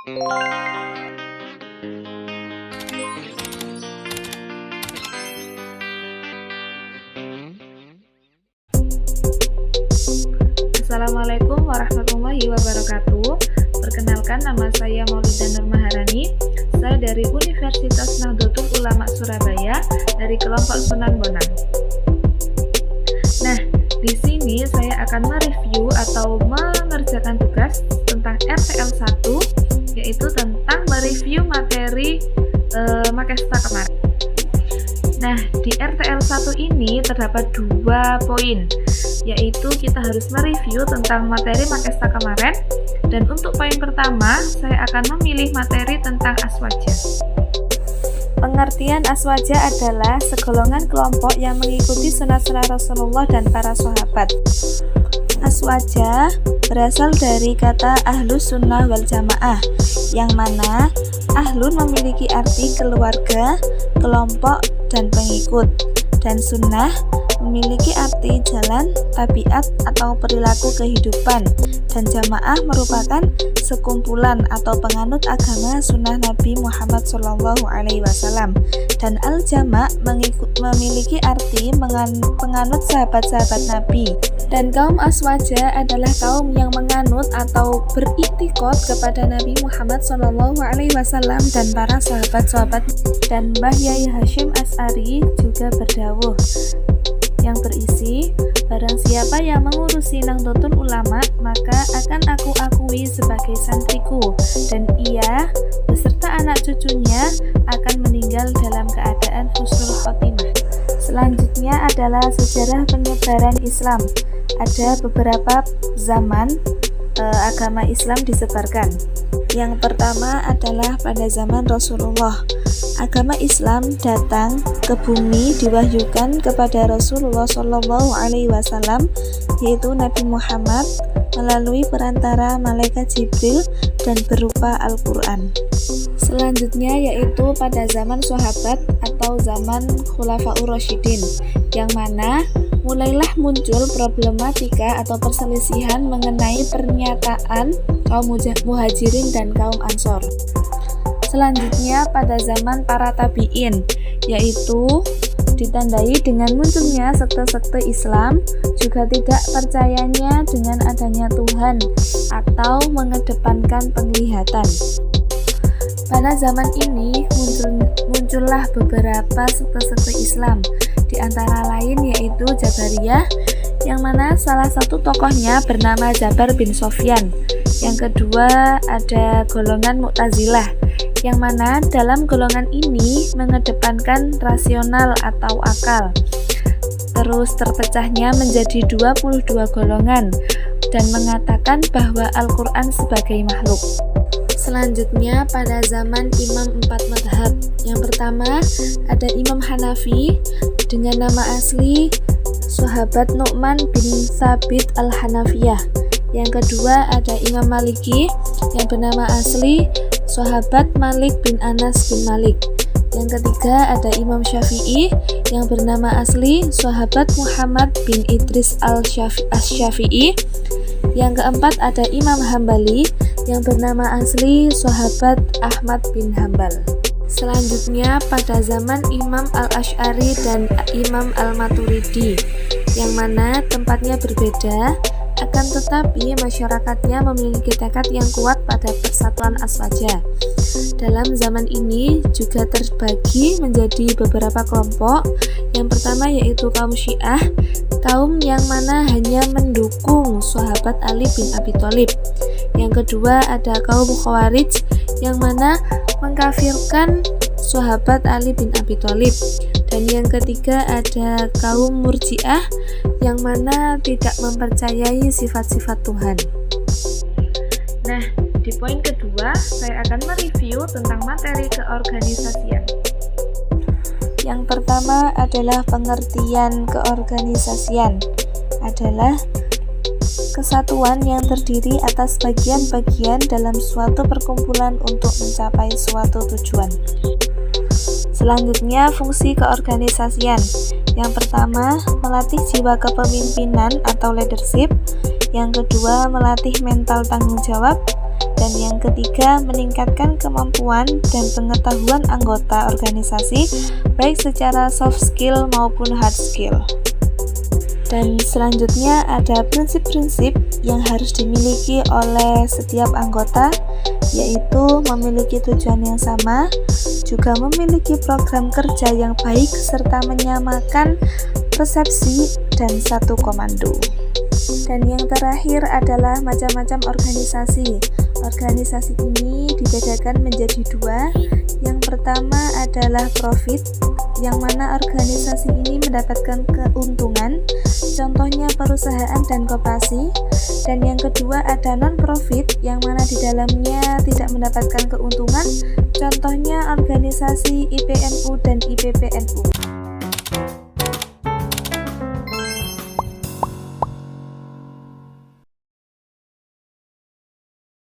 Assalamualaikum warahmatullahi wabarakatuh. Perkenalkan, nama saya Maulida Nur Maharani. Saya dari Universitas Nahdlatul Ulama Surabaya dari kelompok Sunan Bonang. Nah, di sini saya akan mereview atau mengerjakan tugas tentang RTL 1, yaitu tentang mereview materi Makesta kemarin. Nah, di RTL 1 ini terdapat 2 poin, yaitu kita harus mereview tentang materi Makesta kemarin, dan untuk poin pertama, saya akan memilih materi tentang aswaja. Pengertian aswaja adalah segolongan kelompok yang mengikuti sunat-sunat Rasulullah dan para sahabat. Aswaja berasal dari kata ahlus sunnah wal jamaah, yang mana ahlun memiliki arti keluarga, kelompok, dan pengikut, dan sunnah memiliki arti jalan, tabiat, atau perilaku kehidupan, dan jamaah merupakan sekumpulan atau penganut agama sunnah Nabi Muhammad SAW, dan al-jama' memiliki arti penganut sahabat-sahabat Nabi. Dan kaum aswaja adalah kaum yang menganut atau beriktikad kepada Nabi Muhammad SAW dan para sahabat-sahabat. Dan Mbah Yai Hashim As'ari juga berdawuh yang berisi, barang siapa yang mengurusi Nahdlatul Ulama, maka akan aku akui sebagai santriku, dan ia beserta anak cucunya akan meninggal dalam keadaan husnul khotimah. Selanjutnya adalah sejarah penyebaran Islam. Ada beberapa zaman agama Islam disebarkan. Yang pertama adalah pada zaman Rasulullah. Agama Islam datang ke bumi diwahyukan kepada Rasulullah SAW, yaitu Nabi Muhammad, melalui perantara malaikat Jibril dan berupa Al-Quran. Selanjutnya yaitu pada zaman sahabat atau zaman Khulafaur Rasyidin, yang mana mulailah muncul problematika atau perselisihan mengenai pernyataan kaum muhajirin dan kaum ansor. Selanjutnya pada zaman para tabi'in, yaitu ditandai dengan munculnya sekte-sekte Islam, juga tidak percayanya dengan adanya Tuhan atau mengedepankan penglihatan. Pada zaman ini muncullah beberapa sekte-sekte Islam, di antara lain yaitu Jabariyah, yang mana salah satu tokohnya bernama Jabar bin Sofyan. Yang kedua ada golongan Mu'tazilah, yang mana dalam golongan ini mengedepankan rasional atau akal. Terus terpecahnya menjadi 22 golongan dan mengatakan bahwa Al-Quran sebagai makhluk. Selanjutnya pada zaman Imam 4 Madhab. Yang pertama ada Imam Hanafi dengan nama asli Sahabat Nu'man bin Thabit Al-Hanafiyah. Yang kedua ada Imam Maliki yang bernama asli Sahabat Malik bin Anas bin Malik. Yang ketiga ada Imam Syafi'i yang bernama asli Sahabat Muhammad bin Idris Al-Syafi'i. Yang keempat ada Imam Hambali yang bernama asli Sahabat Ahmad bin Hambal. Selanjutnya pada zaman Imam Al-Asy'ari dan Imam Al-Maturidi, yang mana tempatnya berbeda, akan tetapi masyarakatnya memiliki tekad yang kuat pada persatuan aswaja. Dalam zaman ini juga terbagi menjadi beberapa kelompok. Yang pertama yaitu kaum Syiah, kaum yang mana hanya mendukung sahabat Ali bin Abi Thalib. Yang kedua ada kaum Khawarij, yang mana mengkafirkan sahabat Ali bin Abi Thalib. Dan yang ketiga ada kaum Murji'ah, yang mana tidak mempercayai sifat-sifat Tuhan. Nah, di poin kedua saya akan mereview tentang materi keorganisasian. Yang pertama adalah pengertian keorganisasian adalah kesatuan yang terdiri atas bagian-bagian dalam suatu perkumpulan untuk mencapai suatu tujuan. Selanjutnya, fungsi keorganisasian. Yang pertama, melatih jiwa kepemimpinan atau leadership. Yang kedua, melatih mental tanggung jawab. Dan yang ketiga, meningkatkan kemampuan dan pengetahuan anggota organisasi, baik secara soft skill maupun hard skill. Dan selanjutnya ada prinsip-prinsip yang harus dimiliki oleh setiap anggota, yaitu memiliki tujuan yang sama, juga memiliki program kerja yang baik, serta menyamakan persepsi dan satu komando. Dan yang terakhir adalah macam-macam organisasi. Organisasi ini dibedakan menjadi dua. Yang pertama adalah profit, yang mana organisasi ini mendapatkan keuntungan, contohnya perusahaan dan koperasi. Dan yang kedua ada non-profit, yang mana di dalamnya tidak mendapatkan keuntungan, contohnya organisasi IPNU dan IPPNU.